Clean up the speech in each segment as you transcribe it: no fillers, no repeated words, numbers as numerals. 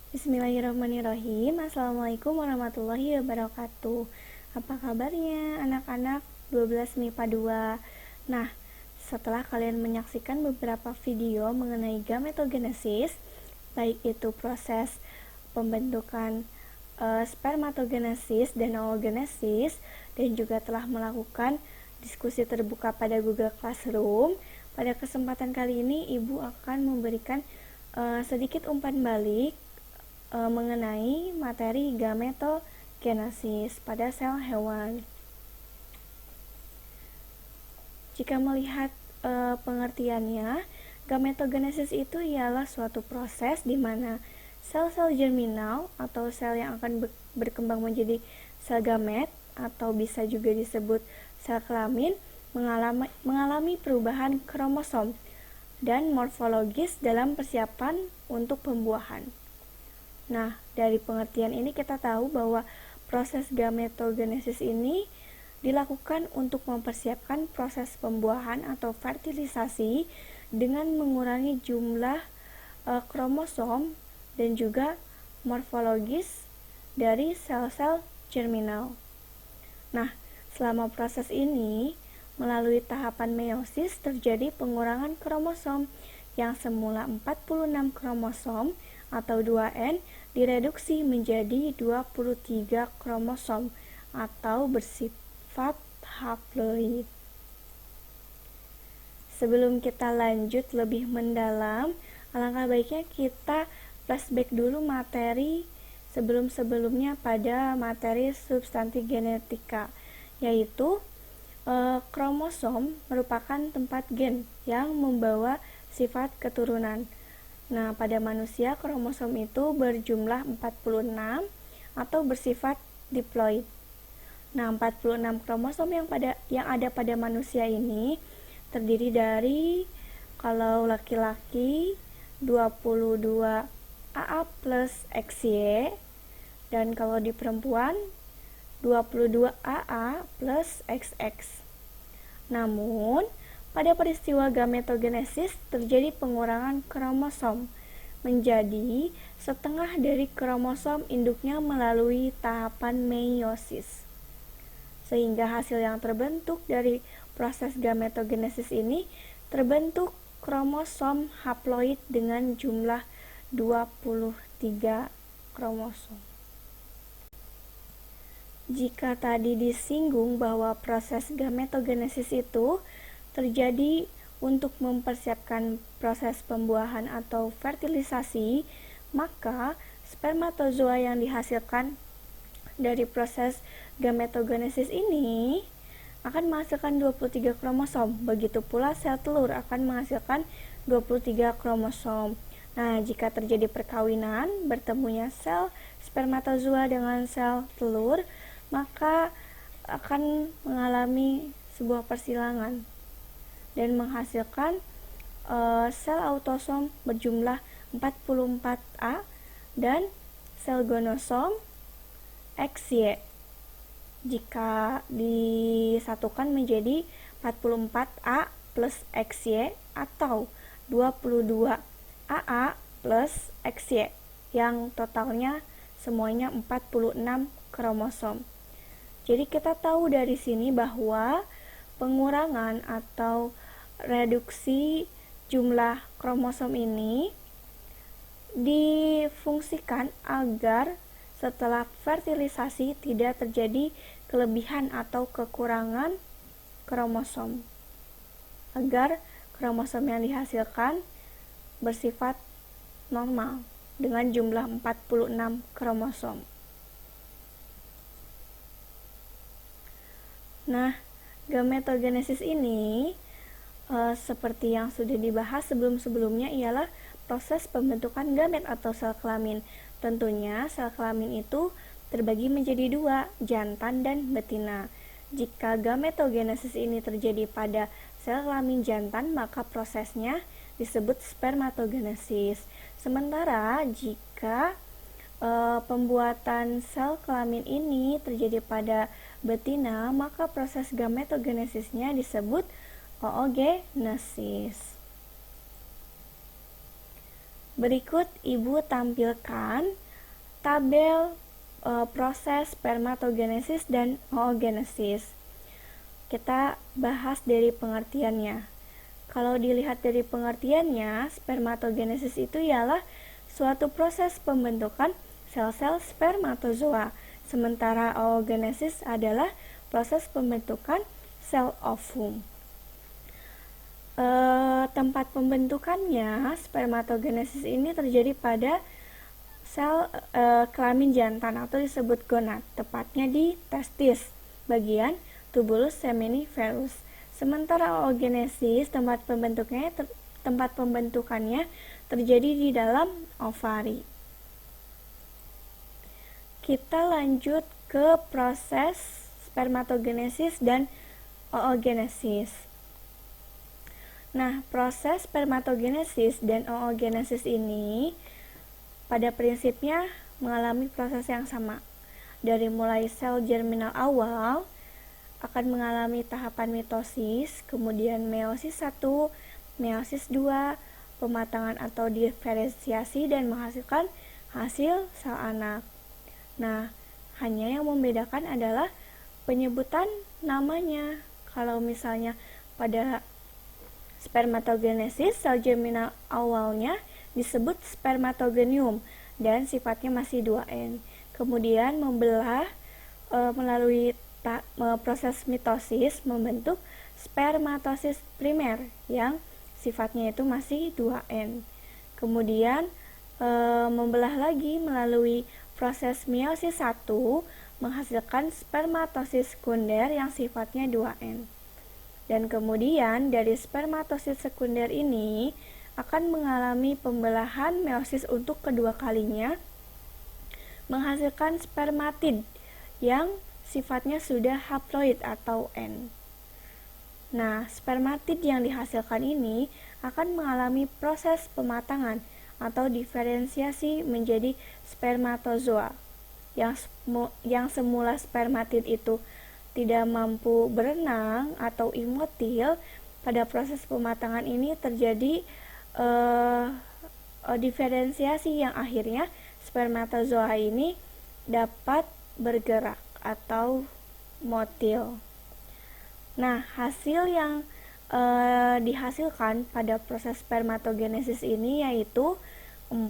Bismillahirrahmanirrahim. Assalamualaikum warahmatullahi wabarakatuh. Apa kabarnya anak-anak 12 MIPA 2? Nah, setelah kalian menyaksikan beberapa video mengenai gametogenesis, baik itu proses pembentukan spermatogenesis dan oogenesis, dan juga telah melakukan diskusi terbuka pada Google Classroom, pada kesempatan kali ini Ibu akan memberikan sedikit umpan balik mengenai materi gametogenesis pada sel hewan. Jika melihat pengertiannya, gametogenesis itu ialah suatu proses di mana sel-sel germinal atau sel yang akan berkembang menjadi sel gamet atau bisa juga disebut sel kelamin mengalami perubahan kromosom dan morfologis dalam persiapan untuk pembuahan. Nah, dari pengertian ini kita tahu bahwa proses gametogenesis ini dilakukan untuk mempersiapkan proses pembuahan atau fertilisasi dengan mengurangi jumlah kromosom dan juga morfologis dari sel-sel germinal. Nah, selama proses ini, melalui tahapan meiosis terjadi pengurangan kromosom yang semula 46 kromosom atau 2N direduksi menjadi 23 kromosom atau bersifat haploid. Sebelum kita lanjut lebih mendalam, alangkah baiknya kita flashback dulu materi sebelum-sebelumnya pada materi substansi genetika, yaitu kromosom merupakan tempat gen yang membawa sifat keturunan. Nah, pada manusia kromosom itu berjumlah 46 atau bersifat diploid. Nah, 46 kromosom yang ada pada manusia ini terdiri dari, kalau laki-laki 22 AA plus XY, dan kalau di perempuan 22 AA plus XX. Namun, pada peristiwa gametogenesis terjadi pengurangan kromosom menjadi setengah dari kromosom induknya melalui tahapan meiosis. Sehingga hasil yang terbentuk dari proses gametogenesis ini terbentuk kromosom haploid dengan jumlah 23 kromosom. Jika tadi disinggung bahwa proses gametogenesis itu terjadi untuk mempersiapkan proses pembuahan atau fertilisasi, maka spermatozoa yang dihasilkan dari proses gametogenesis ini akan menghasilkan 23 kromosom. Begitu pula sel telur akan menghasilkan 23 kromosom. Nah, jika terjadi perkawinan, bertemunya sel spermatozoa dengan sel telur, maka akan mengalami sebuah persilangan dan menghasilkan sel autosom berjumlah 44A dan sel gonosom XY. Jika disatukan menjadi 44A plus XY atau 22AA plus XY yang totalnya semuanya 46 kromosom. Jadi kita tahu dari sini bahwa pengurangan atau reduksi jumlah kromosom ini difungsikan agar setelah fertilisasi tidak terjadi kelebihan atau kekurangan kromosom, agar kromosom yang dihasilkan bersifat normal dengan jumlah 46 kromosom. Nah, gametogenesis ini seperti yang sudah dibahas sebelum-sebelumnya ialah proses pembentukan gamet atau sel kelamin. Tentunya sel kelamin itu terbagi menjadi dua, jantan dan betina. Jika gametogenesis ini terjadi pada sel kelamin jantan, maka prosesnya disebut spermatogenesis. Sementara jika pembuatan sel kelamin ini terjadi pada betina, maka proses gametogenesisnya disebut oogenesis. Berikut Ibu tampilkan tabel proses spermatogenesis dan oogenesis. Kita bahas dari pengertiannya. Kalau dilihat dari pengertiannya, spermatogenesis itu ialah suatu proses pembentukan sel-sel spermatozoa, sementara oogenesis adalah proses pembentukan sel ovum. Tempat pembentukannya, spermatogenesis ini terjadi pada sel kelamin jantan atau disebut gonad, tepatnya di testis, bagian tubulus seminiferus. Sementara oogenesis tempat pembentukannya terjadi di dalam ovari. Kita lanjut ke proses spermatogenesis dan oogenesis. Nah, proses spermatogenesis dan oogenesis ini pada prinsipnya mengalami proses yang sama. Dari mulai sel germinal awal akan mengalami tahapan mitosis, kemudian meiosis 1, meiosis 2, pematangan atau diferensiasi dan menghasilkan hasil sel anak. Nah, hanya yang membedakan adalah penyebutan namanya. Kalau misalnya pada spermatogenesis, sel germinal awalnya disebut spermatogonium dan sifatnya masih 2N. Kemudian membelah melalui proses mitosis membentuk spermatosis primer yang sifatnya itu masih 2N. Kemudian membelah lagi melalui proses meiosis 1 menghasilkan spermatosis sekunder yang sifatnya 2N. Dan kemudian dari spermatosis sekunder ini akan mengalami pembelahan meiosis untuk kedua kalinya, menghasilkan spermatid yang sifatnya sudah haploid atau N. Nah, spermatid yang dihasilkan ini akan mengalami proses pematangan atau diferensiasi menjadi spermatozoa. Yang semula spermatid itu tidak mampu berenang atau imotil, pada proses pematangan ini terjadi diferensiasi yang akhirnya spermatozoa ini dapat bergerak atau motil. Nah, hasil yang dihasilkan pada proses spermatogenesis ini yaitu 4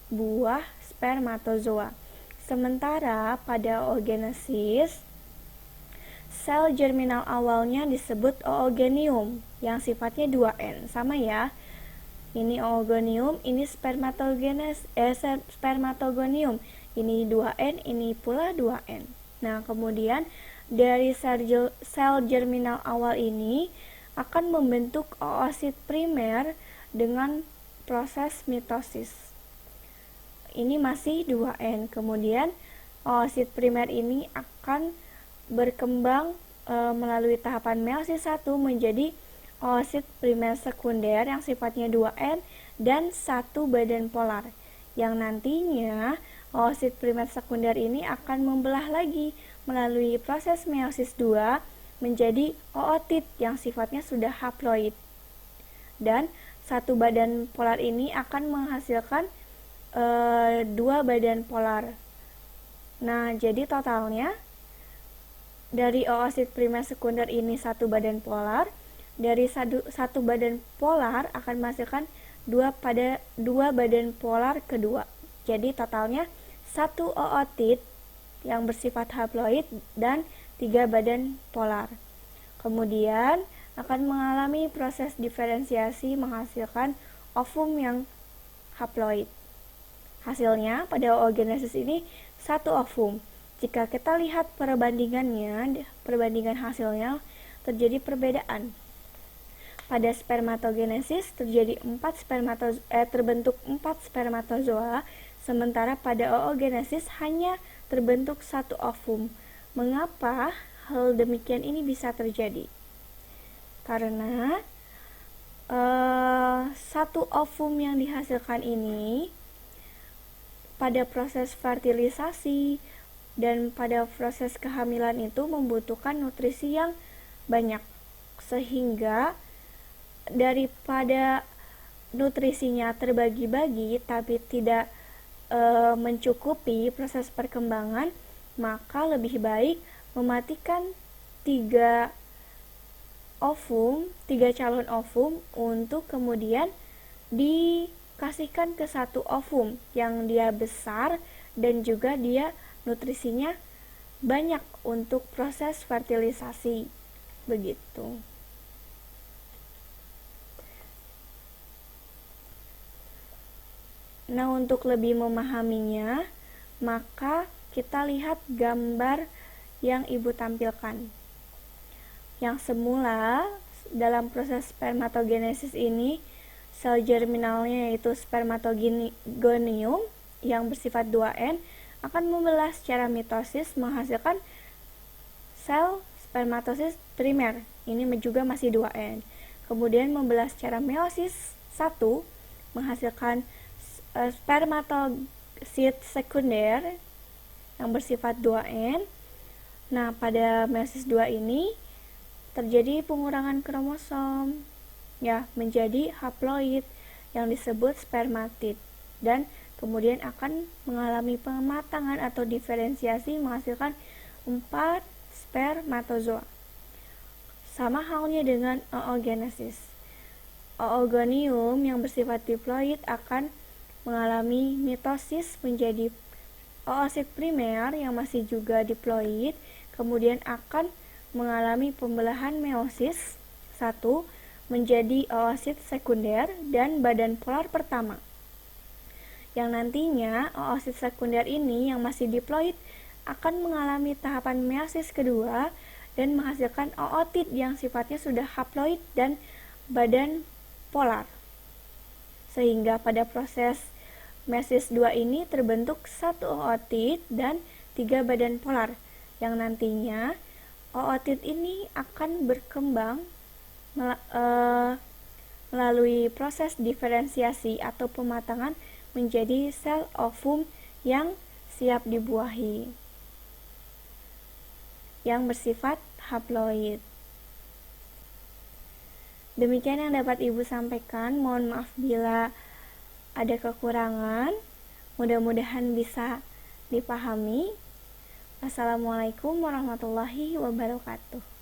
buah spermatozoa. Sementara pada oogenesis, sel germinal awalnya disebut oogonium yang sifatnya 2N. Sama ya. Ini oogonium, ini spermatogonium. Ini 2N, ini pula 2N. Nah, kemudian dari sel germinal awal ini akan membentuk oosit primer dengan proses mitosis. Ini masih 2N. Kemudian oosit primer ini akan berkembang melalui tahapan meiosis 1 menjadi oosit primer sekunder yang sifatnya 2N dan 1 badan polar. Yang nantinya oosit primer sekunder ini akan membelah lagi melalui proses meiosis 2 menjadi ootit yang sifatnya sudah haploid. Dan 1 badan polar ini akan menghasilkan 2 badan polar. Nah, jadi totalnya dari oosit primer sekunder ini 1 badan polar, dari 1 badan polar akan menghasilkan 2 badan polar kedua. Jadi totalnya 1 ootit yang bersifat haploid dan 3 badan polar. Kemudian akan mengalami proses diferensiasi menghasilkan ovum yang haploid. Hasilnya pada oogenesis ini 1 ovum. Jika kita lihat perbandingan hasilnya terjadi perbedaan. Pada spermatogenesis terbentuk 4 spermatozoa, sementara pada oogenesis hanya terbentuk 1 ovum. Mengapa hal demikian ini bisa terjadi? Karena 1 ovum yang dihasilkan ini pada proses fertilisasi dan pada proses kehamilan itu membutuhkan nutrisi yang banyak, sehingga daripada nutrisinya terbagi-bagi tapi tidak mencukupi proses perkembangan, maka lebih baik mematikan tiga calon ovum untuk kemudian dikasihkan ke satu ovum yang dia besar dan juga dia nutrisinya banyak untuk proses fertilisasi. Begitu. Nah, untuk lebih memahaminya, maka kita lihat gambar yang Ibu tampilkan. Yang semula dalam proses spermatogenesis ini, sel germinalnya yaitu spermatogonium yang bersifat 2N akan membelah secara mitosis menghasilkan sel spermatosis primer. Ini juga masih 2N. Kemudian membelah secara meiosis 1 menghasilkan spermatosit sekunder yang bersifat 2N. Nah, pada meiosis 2 ini terjadi pengurangan kromosom ya menjadi haploid yang disebut spermatid dan kemudian akan mengalami pematangan atau diferensiasi menghasilkan 4 spermatozoa. Sama halnya dengan oogenesis. Oogonium yang bersifat diploid akan mengalami mitosis menjadi oosit primer yang masih juga diploid, kemudian akan mengalami pembelahan meiosis 1 menjadi oosit sekunder dan badan polar pertama. Yang nantinya oosit sekunder ini yang masih diploid akan mengalami tahapan meiosis kedua dan menghasilkan ootid yang sifatnya sudah haploid dan badan polar. Sehingga pada proses meiosis 2 ini terbentuk 1 ootid dan 3 badan polar yang nantinya ootid ini akan berkembang melalui proses diferensiasi atau pematangan menjadi sel ovum yang siap dibuahi yang bersifat haploid. Demikian yang dapat Ibu sampaikan. Mohon maaf bila ada kekurangan. Mudah-mudahan bisa dipahami. Assalamualaikum warahmatullahi wabarakatuh.